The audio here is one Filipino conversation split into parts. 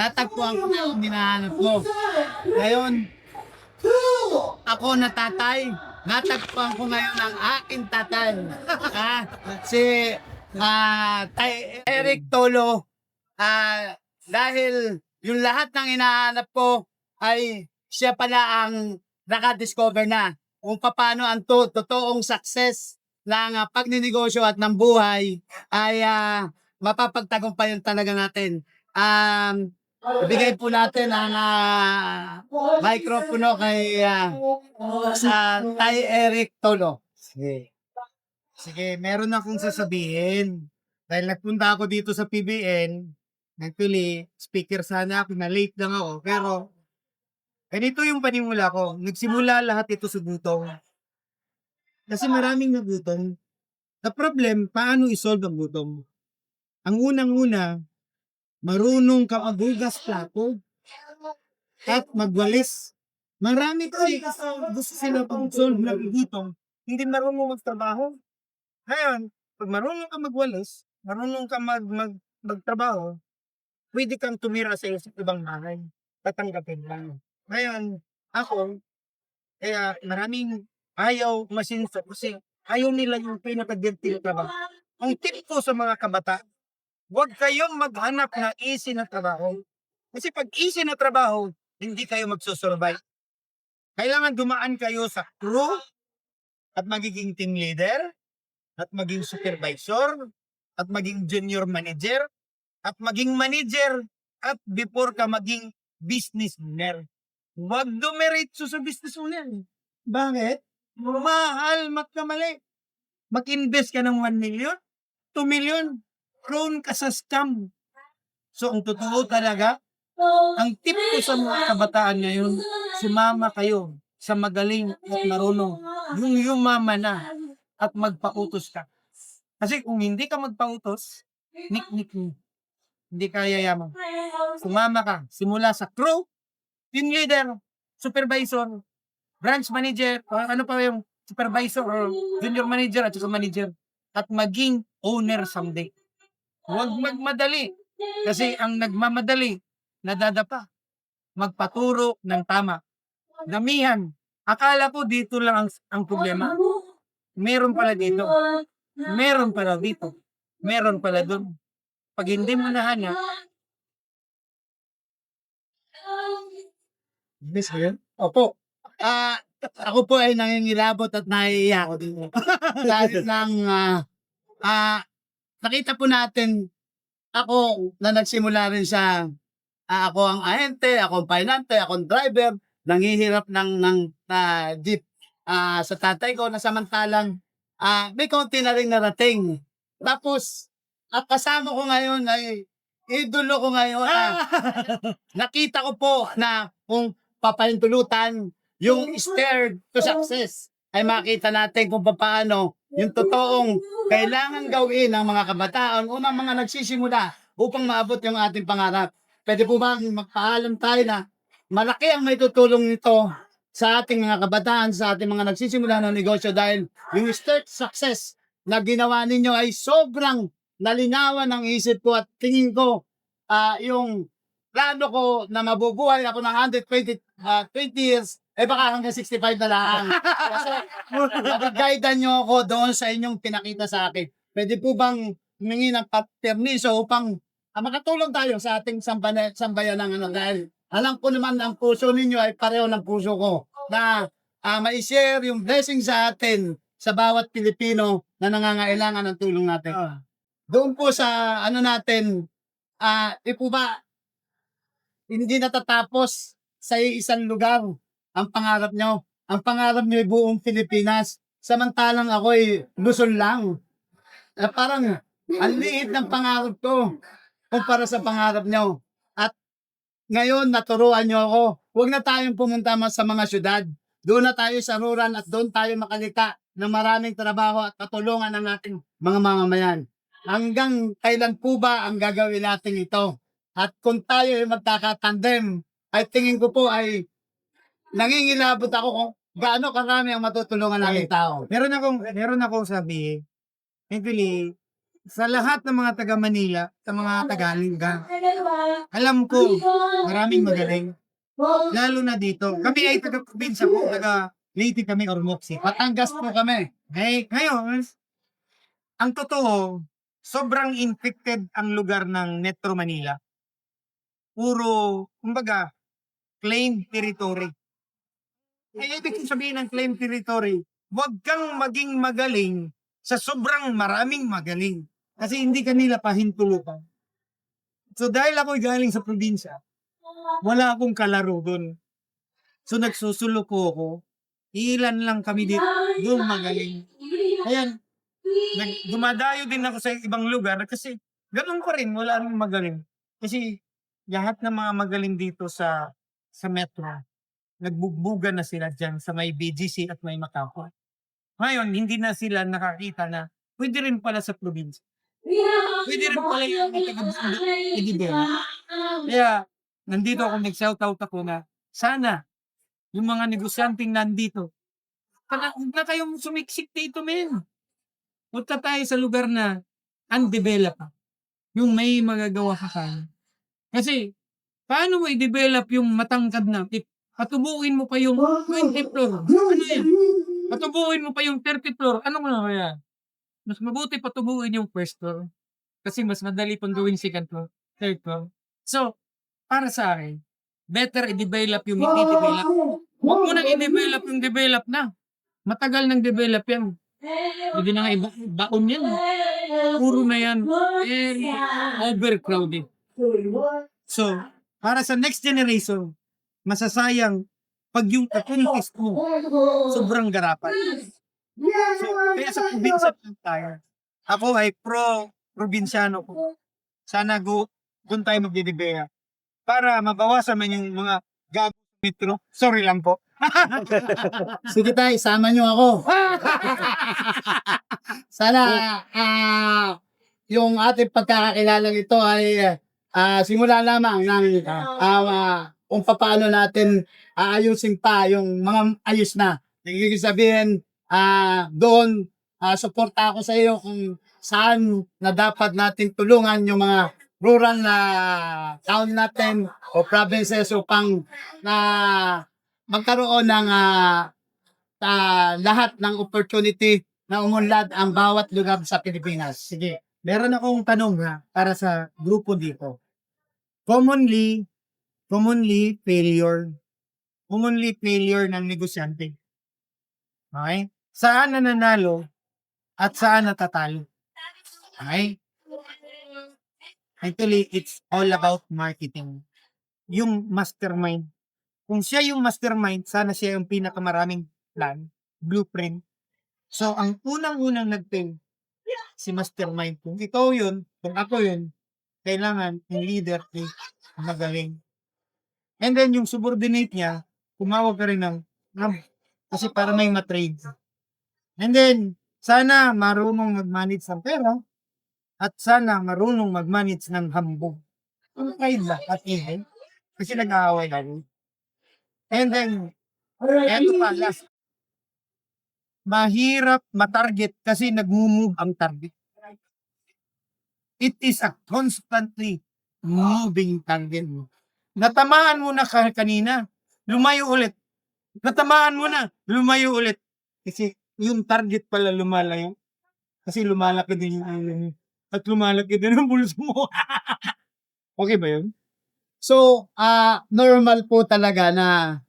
natagpuan ko na yung hinahanap ko. Ngayon, ako na tatay, natagpuan ko ngayon ang aking tatay. Si Tay Eric Tolo. Dahil yung lahat ng hinahanap ko ay siya pala ang nakadiscover na kung paano ang totoong success ng pagninegosyo at ng buhay ay mapapagtagumpayan talaga natin. Ibigay po natin ang microphone kay sa Tay Eric Tolo. Sige, meron akong sasabihin. Dahil nagpunta ako dito sa PBN, actually, speaker sana ako, na late lang ako. Pero, ganito yung panimula ko. Nagsimula lahat ito sa gutom. Kasi maraming nagutom. The problem, paano isolve ang gutom? Ang unang-una, marunong ka maghugas plato at magwalis. Marami kasi gusto sila pag-solve ng gutom, hindi marunong magtrabaho. Ngayon, pag marunong ka magwalis, marunong ka magtrabaho, pwede kang tumira sa ibang bahay. Tatanggapin lang. Ngayon, ako, kaya maraming ayaw masinsa kasi ayaw nila yung pinaka-dirty na trabaho. Ang tip ko sa mga kabata, huwag kayong maghanap na easy na trabaho. Kasi pag easy na trabaho, hindi kayo magsusurvive. Kailangan dumaan kayo sa crew at magiging team leader at maging supervisor at maging junior manager at maging manager at before ka maging business owner. Huwag dumiretso sa business owner. Bakit? Mahal magkamali. Mag-invest ka ng 1 million, 2 million, prone ka sa scam. So, ang totoo talaga, ang tip ko sa mga kabataan ngayon, sumama kayo sa magaling at marunong. Yung yumaman na at magpautos ka. Kasi kung hindi ka magpautos, nik-nik mo. Hindi ka yayaman. Sumama ka. Simula sa crew, team leader, supervisor, branch manager, o ano pa yung supervisor or junior manager at saka manager. At maging owner someday. Huwag magmadali. Kasi ang nagmamadali, nadadapa. Magpaturo ng tama. Damihan. Akala ko dito lang ang problema. Meron pala dito. Meron pala dito. Meron pala doon. Pag hindi mo nahanap, miss mo yun? Opo. Ako po ay nangingilabot at naiiyak. Dahil ng nakita po natin ako na nagsimula rin sa ako ang ahente, ako ang pahinante, ako ang driver, nanghihirap ng jeep sa tatay ko na samantalang may konti na rin narating. Tapos, kasama ko ngayon ay idolo ko ngayon. Nakita ko po na kung papahintulutan yung stair to success ay makita natin kung paano yung totoong kailangan gawin ng mga kabataan o ng mga nagsisimula upang maabot yung ating pangarap. Pwede po ba magpaalam tayo na malaki ang may tutulong nito sa ating mga kabataan, sa ating mga nagsisimula ng negosyo dahil yung start success na ginawa ninyo ay sobrang nalinawan ng isip ko at tingin ko yung plano ko na mabubuhay ako ng 20 years, baka hanggang 65 na lang. Kasi nag-guide nyo ako doon sa inyong pinakita sa akin. Pwede po bang humingi ng permiso upang makatulong tayo sa ating sambayan ng dahil alam ko naman ang puso ninyo ay pareho ng puso ko na ma-share yung blessing sa atin sa bawat Pilipino na nangangailangan ng tulong natin. Doon po sa natin, di po ba hindi natatapos sa isang lugar ang pangarap nyo. Ang pangarap nyo ay buong Pilipinas. Samantalang ako ay Luzon lang. Parang ang liit ng pangarap ko kumpara sa pangarap nyo. At ngayon, naturuan nyo ako. Huwag na tayong pumunta sa mga syudad. Doon na tayo sa rural at doon tayo makalita ng maraming trabaho at katulungan ng ating mga mamamayan. Hanggang kailan po ba ang gagawin natin ito? At kung tayo ay magkakatandem, ay tingin ko po ay nangingilabot ako kung gaano karami ang matutulungan ng tao. Meron akong sabi, actually, sa lahat ng mga taga Manila, sa mga Tagalingga, alam ko, maraming magaling. Lalo na dito. Kami ay taga-probinsya po, taga Leyte kami, Ormoc City. Batangas po kami. Ngayon, ang totoo, sobrang infected ang lugar ng Metro Manila. Puro, kumbaga, claim territory. Ay, ibig sabihin ng claim territory, huwag kang maging magaling sa sobrang maraming magaling. Kasi hindi kanila pahintulutan. So dahil ako galing sa probinsya, wala akong kalaro doon. So nagsusulo ko ako, ilan lang kami dito, doon magaling. Ayan, dumadayo din ako sa ibang lugar kasi ganun pa rin, wala rin magaling. Kasi lahat ng mga magaling dito sa metro, nagbugbugan na sila dyan sa may BGC at may Macau. Ngayon, hindi na sila nakakita na pwede rin pala sa probinsya. Pwede rin pala yung taga-bundok. Kaya, nandito ako, nag-shoutout ako na sana yung mga negosyanteng nandito, huwag na kayong sumiksik dito, men. Punta tayo sa lugar na undeveloped. Yung may magagawa ka kaya. Kasi, paano mo i-develop yung matangkad na? Patubuin mo pa yung 20 floor. Ano yan? Patubuin mo pa yung 30 floor. Ano nga kaya? Mas mabuti patubuin yung first floor. Kasi mas madali pang gawin second floor, third floor. So, para sa akin, better i-develop yung hindi develop. Huwag mo nang i-develop yung develop na. Matagal nang develop yan. Hindi na nga baon yan. Puro na yan. Overcrowded. So, para sa next generation, masasayang pag yung kakuntis mo, sobrang garapan. So, kaya sa probinsya tayo. Ako ay pro-probinsyano ko. Sana doon tayo magdidibeya. Para mabawasan man yung mga gago sa metro. Sorry lang po. Sige tayo, sama nyo ako. Sana yung ating pagkakakilalang ito ay simula lamang ng kung paano natin aayusin pa yung mga ayos na. Ibig sabihin, doon, suporta ako sa iyo kung saan na dapat natin tulungan yung mga rural na town natin o provinces upang na magkaroon ng lahat ng opportunity na umunlad ang bawat lugar sa Pilipinas. Sige, meron akong tanong para sa grupo dito. Commonly failure ng negosyante. Okay? Saan nananalo at saan natatalo? Okay? Actually, it's all about marketing. Yung mastermind. Kung siya yung mastermind, sana siya yung pinakamaraming plan, blueprint. So, ang unang-unang nag-fail, si mastermind. Kung ikaw yun, kung ako yun, kailangan yung leader ay magaling. And then, yung subordinate niya, kumawag ka rin ng kasi para may matrade. And then, sana marunong mag-manage ng pera at sana marunong mag-manage ng hambog. Kung kayo ba at even, kasi nag-aaway lang. And then, eto pa, last. Mahirap matarget kasi nag-move ang target. It is a constantly moving target. Natamaan mo na kanina, lumayo ulit. Natamaan mo na, lumayo ulit. Kasi yung target pala lumalayo. Kasi lumalaki din yung ulo mo. At lumalaki din ang bulso mo. Okay ba yun? So, normal po talaga na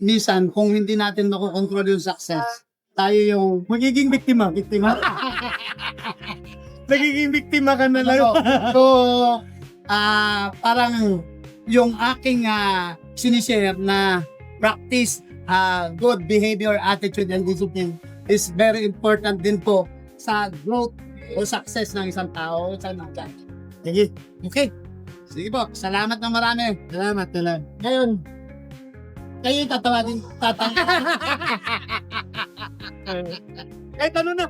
minsan kung hindi natin makokontrol yung success, tayo yung Magiging biktima. Nagiging biktima ka na lang. so, parang yung aking sinishare na practice good behavior, attitude, and discipline is very important din po sa growth o success ng isang tao. Sige. Okay. Sige po, salamat na marami. Salamat na lang. Ngayon, kayo yung tatawagin. Kahit ano na.